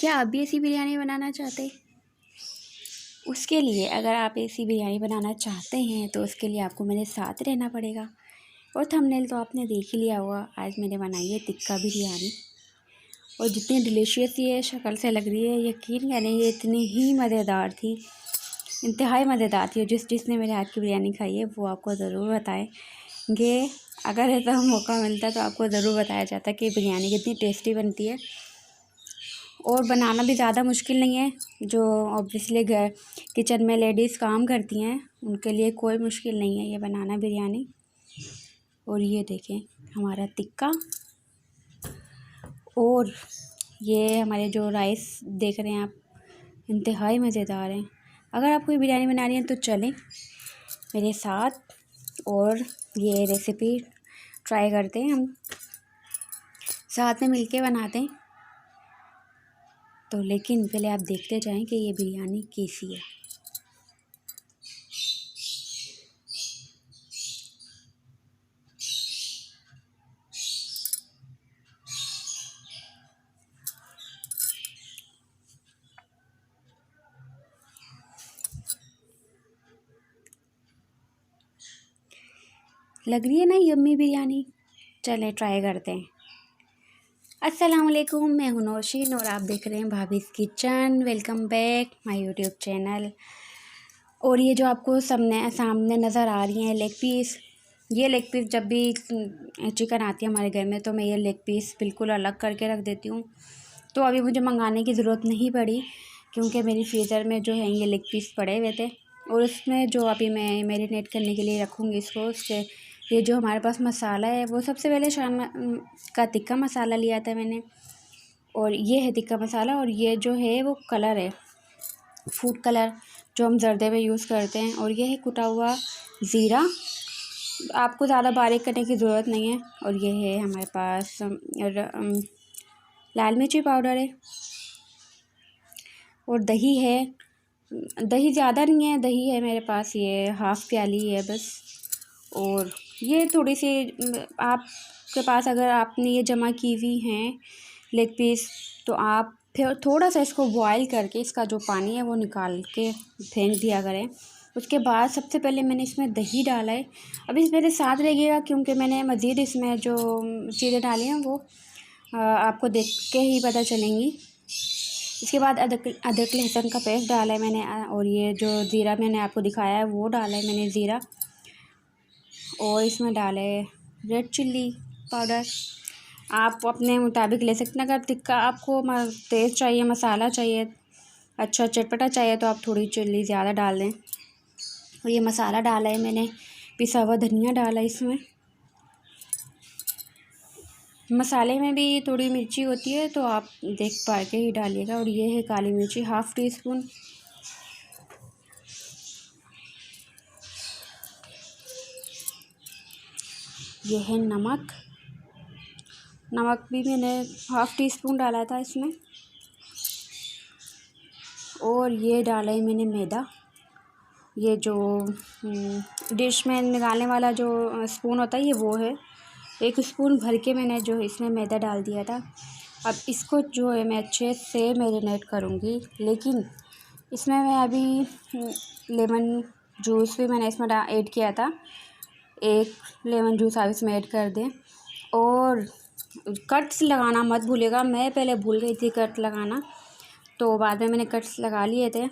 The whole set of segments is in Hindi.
क्या आप भी ऐसी बिरयानी बनाना चाहते? उसके लिए अगर आप ऐसी बिरयानी बनाना चाहते हैं तो उसके लिए आपको मेरे साथ रहना पड़ेगा। और थंबनेल तो आपने देख ही लिया होगा। आज मैंने बनाई है टिक्का बिरयानी और जितनी डिलीशियस ये शक्ल से लग रही है, यकीन करें ये इतनी ही मज़ेदार थी, इंतहाई मज़ेदार थी। और जिसने मेरे हाथ की बिरयानी खाई है वो आपको ज़रूर बताएंगे। अगर ऐसा मौका मिलता तो आपको ज़रूर बताया जाता कि बिरयानी कितनी टेस्टी बनती है। और बनाना भी ज़्यादा मुश्किल नहीं है। जो ऑब्वियसली घर किचन में लेडीज़ काम करती हैं उनके लिए कोई मुश्किल नहीं है ये बनाना बिरयानी। और ये देखें हमारा टिक्का, और ये हमारे जो राइस देख रहे हैं आप, इंतहाई मज़ेदार हैं। अगर आपको ये बिरयानी बनानी है तो चलें मेरे साथ और ये रेसिपी ट्राई करते हैं, हम साथ में मिलके बनाते हैं। तो लेकिन पहले आप देखते जाएं कि ये बिरयानी कैसी है। लग रही है ना यम्मी बिरयानी। चलें ट्राई करते हैं। अस्सलाम वालेकुम, मैं हूं नौशीन और आप देख रहे हैं भाभीज़ kitchen. Welcome back my YouTube channel. और ये जो आपको सामने नज़र आ रही हैं लेग पीस, ये लेग पीस जब भी चिकन आती है हमारे घर में तो मैं ये लेग पीस बिल्कुल अलग करके रख देती हूँ। तो अभी मुझे मंगाने की ज़रूरत नहीं पड़ी क्योंकि मेरी फ्रीज़र में जो है ये लेग पीस पड़े हुए थे। और उसमें जो अभी मैं मैरिनेट करने के लिए रखूँगी इसको, उससे ये जो हमारे पास मसाला है वो सबसे पहले शाम का टिक्का मसाला लिया था मैंने, और ये है टिक्का मसाला। और ये जो है वो कलर है फूड कलर जो हम जर्दे में यूज़ करते हैं। और ये है कुटा हुआ ज़ीरा, आपको ज़्यादा बारीक करने की ज़रूरत नहीं है। और ये है हमारे पास लाल मिर्ची पाउडर है, और दही है। दही ज़्यादा नहीं है, दही है मेरे पास ये हाफ़ प्याली है बस। और ये थोड़ी सी आपके पास अगर आपने ये जमा की हुई हैं लेग पीस तो आप फिर थोड़ा सा इसको बॉयल करके इसका जो पानी है वो निकाल के फेंक दिया करें। उसके बाद सबसे पहले मैंने इसमें दही डाला है। अभी मेरे साथ रहिएगा क्योंकि मैंने मज़ीद इसमें जो चीज़ें डाली हैं वो आपको देख के ही पता चलेंगी। इसके बाद अदरक लहसुन का पेस्ट डाला है मैंने, और ये जो ज़ीरा मैंने आपको दिखाया है वो डाला है मैंने ज़ीरा। और इसमें डाले रेड चिल्ली पाउडर, आप अपने मुताबिक ले सकते हैं। अगर टिक्का आपको तेज़ चाहिए, मसाला चाहिए, अच्छा चटपटा चाहिए तो आप थोड़ी चिल्ली ज़्यादा डाल दें। और ये मसाला डाला है मैंने, पिसा हुआ धनिया डाला है इसमें। मसाले में भी थोड़ी मिर्ची होती है तो आप देख पा के ही डालिएगा। और ये है काली मिर्ची हाफ़ टी स्पून। ये है नमक, नमक भी मैंने हाफ़ टी स्पून डाला था इसमें। और ये डाला है मैंने मैदा, ये जो डिश में निकालने वाला जो स्पून होता है ये वो है। 1 स्पून भर के मैंने जो इसमें मैदा डाल दिया था। अब इसको जो है मैं अच्छे से मैरिनेट करूँगी, लेकिन इसमें मैं अभी लेमन जूस भी मैंने इसमें ऐड किया था। 1 लेमन जूस आप इसमें ऐड कर दें। और कट्स लगाना मत भूलिएगा, मैं पहले भूल गई थी कट लगाना, तो बाद में मैंने कट्स लगा लिए थे।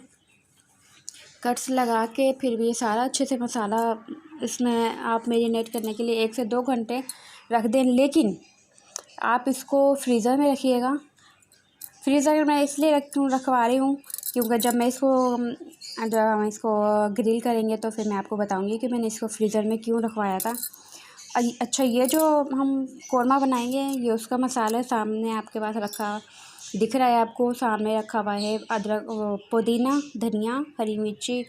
कट्स लगा के फिर भी ये सारा अच्छे से मसाला इसमें आप मैरिनेट करने के लिए 1 से 2 घंटे रख दें। लेकिन आप इसको फ्रीज़र में रखिएगा। फ्रीज़र में इसलिए रखवा रही हूँ क्योंकि जब हम इसको ग्रिल करेंगे तो फिर मैं आपको बताऊँगी कि मैंने इसको फ्रीज़र में क्यों रखवाया था। अच्छा, ये जो हम कौरमा बनाएंगे ये उसका मसाला सामने आपके पास रखा दिख रहा है, आपको सामने रखा हुआ है। अदरक, पुदीना, धनिया, हरी मिर्ची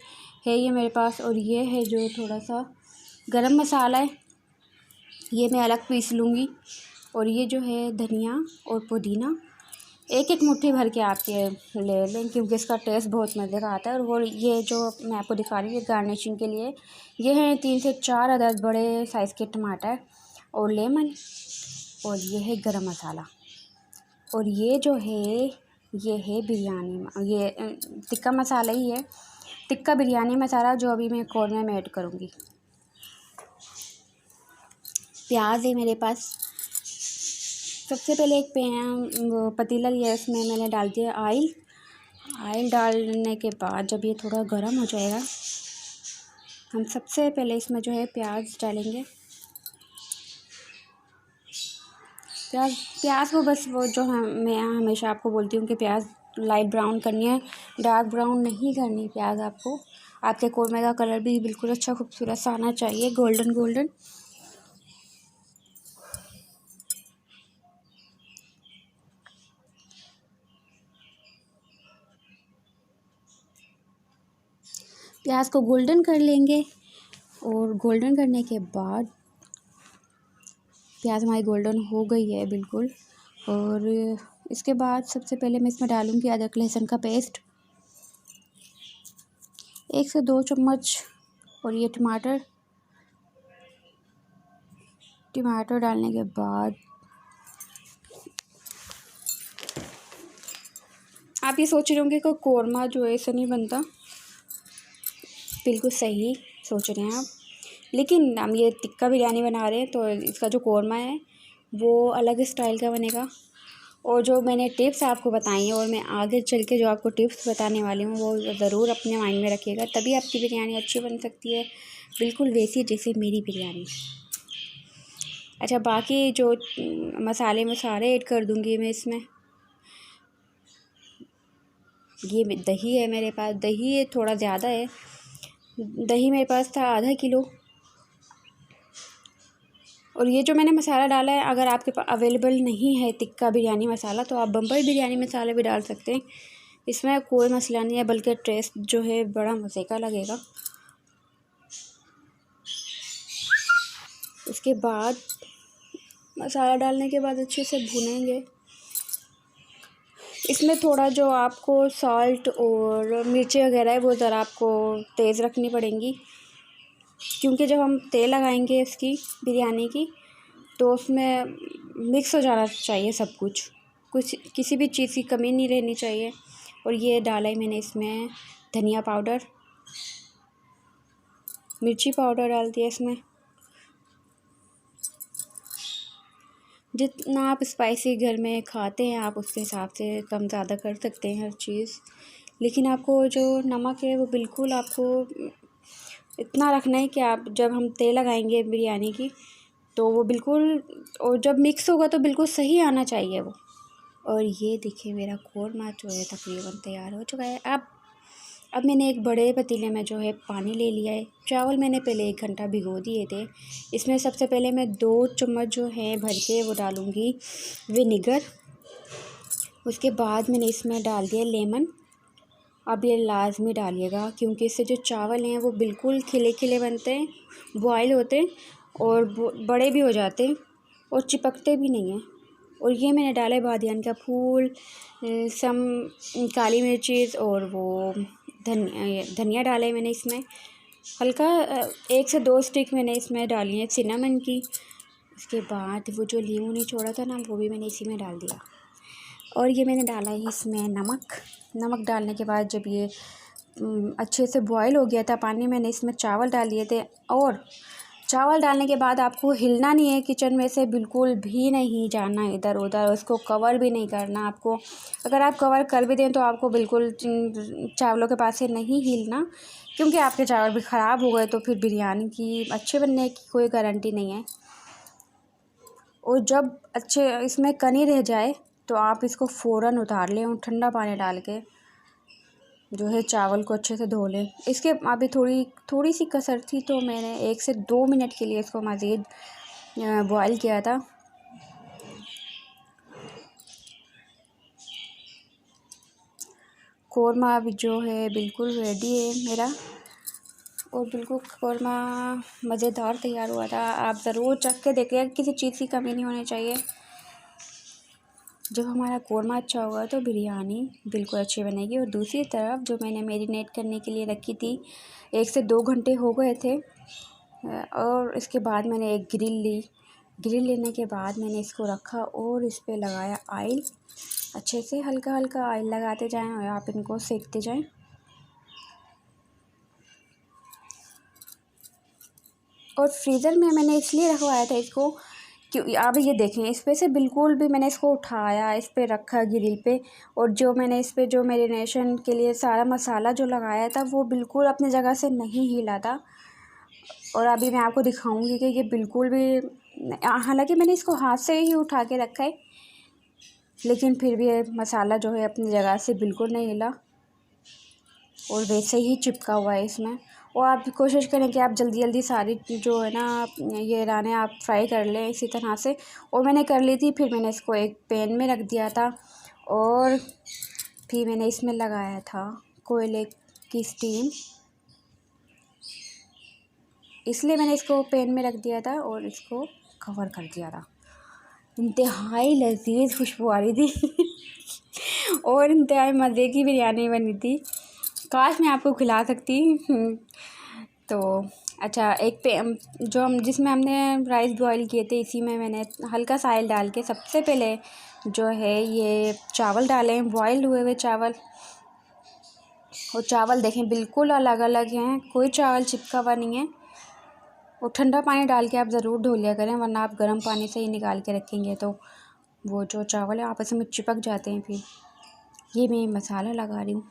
है ये मेरे पास। और ये है जो थोड़ा सा गरम मसाला है, ये मैं अलग पीस लूँगी। और ये जो है धनिया और पुदीना 1-1 मुट्ठी भर के आप ये ले लें क्योंकि इसका टेस्ट बहुत मज़े का आता है। और वो ये जो मैं आपको दिखा रही हूँ ये गार्निशिंग के लिए, ये हैं 3 से 4 अदद बड़े साइज़ के टमाटर और लेमन। और ये है गरम मसाला। और ये जो है ये है बिरयानी, ये टिक्का मसाला ही है, टिक्का बिरयानी मसाला, जो अभी मैं कौरमे में ऐड करूँगी। प्याज है मेरे पास। सबसे पहले एक वो पतीला लिया, इसमें मैंने डाल दिया ऑयल। ऑयल डालने के बाद जब ये थोड़ा गर्म हो जाएगा, हम सबसे पहले इसमें जो है प्याज डालेंगे। प्याज को बस वो जो मैं हमेशा आपको बोलती हूँ कि प्याज लाइट ब्राउन करनी है, डार्क ब्राउन नहीं करनी प्याज आपको। आपके कौरमे का कलर भी बिल्कुल अच्छा खूबसूरत सा आना चाहिए, गोल्डन गोल्डन। प्याज को गोल्डन कर लेंगे, और गोल्डन करने के बाद प्याज हमारी गोल्डन हो गई है बिल्कुल। और इसके बाद सबसे पहले मैं इसमें डालूँगी अदरक लहसुन का पेस्ट, 1 से 2 चम्मच। और ये टमाटर डालने के बाद आप ये सोच रहे होंगे कि कौरमा जो है ऐसा नहीं बनता, बिल्कुल सही सोच रहे हैं आप। लेकिन हम ये टिक्का बिरयानी बना रहे हैं, तो इसका जो कौरमा है वो अलग स्टाइल का बनेगा। और जो मैंने टिप्स आपको बताई हैं, और मैं आगे चल के जो आपको टिप्स बताने वाली हूँ, वो ज़रूर अपने माइंड में रखिएगा, तभी आपकी बिरयानी अच्छी बन सकती है, बिल्कुल वैसी जैसे मेरी बिरयानी। अच्छा, बाकी जो मसाले सारे ऐड कर दूँगी मैं इसमें। ये दही है मेरे पास, दही थोड़ा ज़्यादा है, दही मेरे पास था आधा किलो। और ये जो मैंने मसाला डाला है, अगर आपके पास अवेलेबल नहीं है टिक्का बिरयानी मसाला, तो आप बम्बई बिरयानी मसाला भी डाल सकते हैं, इसमें कोई मसला नहीं है, बल्कि टेस्ट जो है बड़ा मज़े का लगेगा। उसके बाद मसाला डालने के बाद अच्छे से भुनेंगे। इसमें थोड़ा जो आपको सॉल्ट और मिर्ची वगैरह है वो ज़रा आपको तेज़ रखनी पड़ेंगी, क्योंकि जब हम तेल लगाएंगे इसकी बिरयानी की, तो उसमें मिक्स हो जाना चाहिए सब कुछ, किसी भी चीज़ की कमी नहीं रहनी चाहिए। और ये डाला है मैंने इसमें धनिया पाउडर, मिर्ची पाउडर डाल दिया इसमें। जितना आप स्पाइसी घर में खाते हैं, आप उसके हिसाब से कम ज़्यादा कर सकते हैं हर चीज़। लेकिन आपको जो नमक है वो बिल्कुल आपको इतना रखना है कि आप जब हम तेल लगाएंगे बिरयानी की, तो वो बिल्कुल, और जब मिक्स होगा तो बिल्कुल सही आना चाहिए वो। और ये देखिए मेरा कौरमा जो है तकरीबन तैयार हो चुका है। अब मैंने एक बड़े पतीले में जो है पानी ले लिया है। चावल मैंने पहले 1 घंटा भिगो दिए थे। इसमें सबसे पहले मैं 2 चम्मच जो है भर के वो डालूँगी विनेगर। उसके बाद मैंने इसमें डाल दिया लेमन। अब ये लाजमी डालिएगा, क्योंकि इससे जो चावल हैं वो बिल्कुल खिले खिले बनते हैं, बॉयल होते हैं, और बड़े भी हो जाते हैं, और चिपकते भी नहीं हैं। और ये मैंने डाला है बादियान का फूल, सम काली मिर्चीज़, और वो धनिया डाला है मैंने इसमें हल्का, 1 से 2 स्टिक मैंने इसमें डाली है सिनेमन की। उसके बाद वो जो लीमू नहीं छोड़ा था ना, वो भी मैंने इसी में डाल दिया। और ये मैंने डाला है इसमें नमक डालने के बाद जब ये अच्छे से बॉयल हो गया था पानी, मैंने इसमें चावल डाल दिए थे। और चावल डालने के बाद आपको हिलना नहीं है किचन में से, बिल्कुल भी नहीं जाना इधर उधर, उसको कवर भी नहीं करना आपको। अगर आप कवर कर भी दें तो आपको बिल्कुल चावलों के पास से नहीं हिलना, क्योंकि आपके चावल भी ख़राब हो गए तो फिर बिरयानी की अच्छे बनने की कोई गारंटी नहीं है। और जब अच्छे इसमें कनी रह जाए तो आप इसको फ़ौरन उतार लें, और ठंडा पानी डाल के जो है चावल को अच्छे से धो लें। इसके अभी थोड़ी सी कसर थी, तो मैंने 1 से 2 मिनट के लिए इसको मज़ीद बॉयल किया था। कौरमा अभी जो है बिल्कुल रेडी है मेरा, और बिल्कुल कौरमा मज़ेदार तैयार हुआ था। आप ज़रूर चख के देखिएगा, किसी चीज़ की कमी नहीं होनी चाहिए। जब हमारा कौरमा अच्छा होगा तो बिरयानी बिल्कुल अच्छी बनेगी। और दूसरी तरफ जो मैंने मैरिनेट करने के लिए रखी थी, 1 से 2 घंटे हो गए थे, और इसके बाद मैंने एक ग्रिल लेने के बाद मैंने इसको रखा और इस पर लगाया ऑयल। अच्छे से हल्का हल्का ऑयल लगाते जाएं और आप इनको सेकते जाएं। और फ्रीज़र में मैंने इसलिए रखवाया था इसको क्योंकि आप ये देखें, इस पे से बिल्कुल भी मैंने इसको उठाया, इस पे रखा ग्रिल पे, और जो मैंने इस पे जो मैरिनेशन के लिए सारा मसाला जो लगाया था वो बिल्कुल अपनी जगह से नहीं हिला था। और अभी मैं आपको दिखाऊंगी कि ये बिल्कुल भी, हालांकि मैंने इसको हाथ से ही उठा के रखा है, लेकिन फिर भी ये मसाला जो है अपनी जगह से बिल्कुल नहीं हिला और वैसे ही चिपका हुआ है इसमें। और आप कोशिश करें कि आप जल्दी जल्दी सारी जो है ना ये राने आप फ्राई कर लें इसी तरह से। और मैंने कर ली थी, फिर मैंने इसको एक पैन में रख दिया था और फिर मैंने इसमें लगाया था कोयले की स्टीम, इसलिए मैंने इसको पैन में रख दिया था और इसको कवर कर दिया था। इंतहाई लजीज खुशबू आ रही थी और इंतहाई मज़े की बिरयानी बनी थी। काश मैं आपको खिला सकती। तो अच्छा, एक पे जो हम जिसमें हमने राइस बॉईल किए थे इसी में मैंने हल्का सा ऑयल डाल के सबसे पहले जो है ये चावल डाले हैं, बॉयल हुए हुए चावल। और चावल देखें बिल्कुल अलग अलग हैं, कोई चावल चिपका हुआ नहीं है। और ठंडा पानी डाल के आप ज़रूर धो लिया करें, वरना आप गर्म पानी से ही निकाल के रखेंगे तो वो जो चावल है आपस में चिपक जाते हैं। फिर ये मैं मसाला लगा रही हूँ,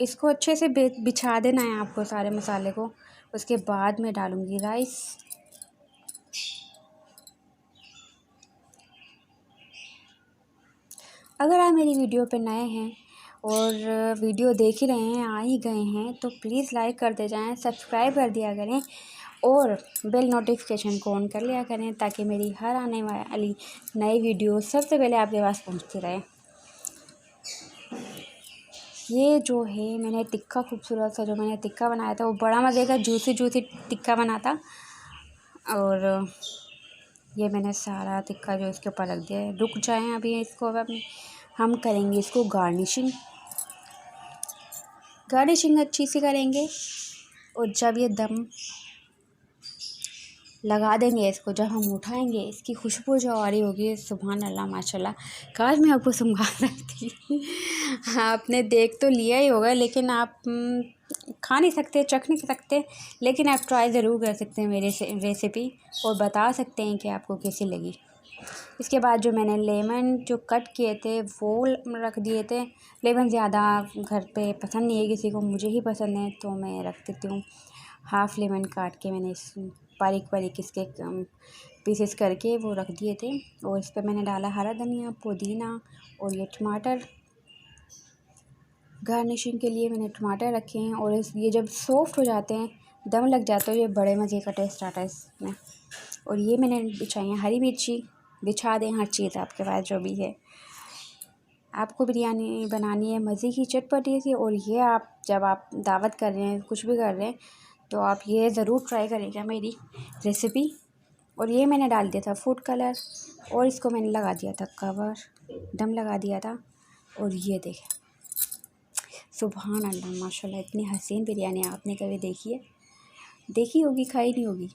इसको अच्छे से बिछा देना है आपको सारे मसाले को। उसके बाद मैं डालूँगी राइस। अगर आप मेरी वीडियो पे नए हैं और वीडियो देख ही रहे हैं, आ ही गए हैं, तो प्लीज़ लाइक कर दे जाएँ, सब्सक्राइब कर दिया करें और बेल नोटिफिकेशन को ऑन कर लिया करें ताकि मेरी हर आने वाली नई वीडियो सबसे पहले आपके पास पहुंचती रहे। ये जो है मैंने टिक्का खूबसूरत सा जो मैंने टिक्का बनाया था वो बड़ा मज़े का जूसी जूसी टिक्का बना था। और ये मैंने सारा टिक्का जो इसके ऊपर रख दिया है। रुक जाएं अभी इसको, अब हम करेंगे इसको गार्निशिंग अच्छी सी करेंगे। और जब ये दम लगा देंगे इसको, जब हम उठाएंगे इसकी खुशबू जो आ रही होगी, सुभान अल्लाह माशाल्लाह। काश मैं आपको समझा सकती आपने देख तो लिया ही होगा, लेकिन आप खा नहीं सकते, चख नहीं सकते, लेकिन आप ट्राई ज़रूर कर सकते हैं मेरे से रेसिपी और बता सकते हैं कि आपको कैसी लगी। इसके बाद जो मैंने लेमन जो कट किए थे वो रख दिए थे। लेमन ज़्यादा घर पे पसंद नहीं है किसी को, मुझे ही पसंद है तो मैं रख देती हूँ। हाफ़ लेमन काट के मैंने बारीक बारीक इसके पीसेस करके वो रख दिए थे। और इस पर मैंने डाला हरा धनिया, पुदीना और ये टमाटर। गार्निशिंग के लिए मैंने टमाटर रखे हैं। और ये जब सॉफ्ट हो जाते हैं, दम लग जाता है, ये बड़े मज़े का टेस्ट आता है इसमें। और ये मैंने बिछाई है हरी मिर्ची, बिछा दें हर चीज़ आपके पास जो भी है। आपको बिरयानी बनानी है मज़े की चटपटी सी, और ये आप जब आप दावत कर रहे हैं, कुछ भी कर रहे हैं, तो आप ये ज़रूर ट्राई करिएगा मेरी रेसिपी। और ये मैंने डाल दिया था फूड कलर और इसको मैंने लगा दिया था कवर, दम लगा दिया था। और ये देखें, सुभान अल्लाह माशाल्लाह, इतनी हसीन बिरयानी आपने कभी देखी है? देखी होगी, खाई नहीं होगी।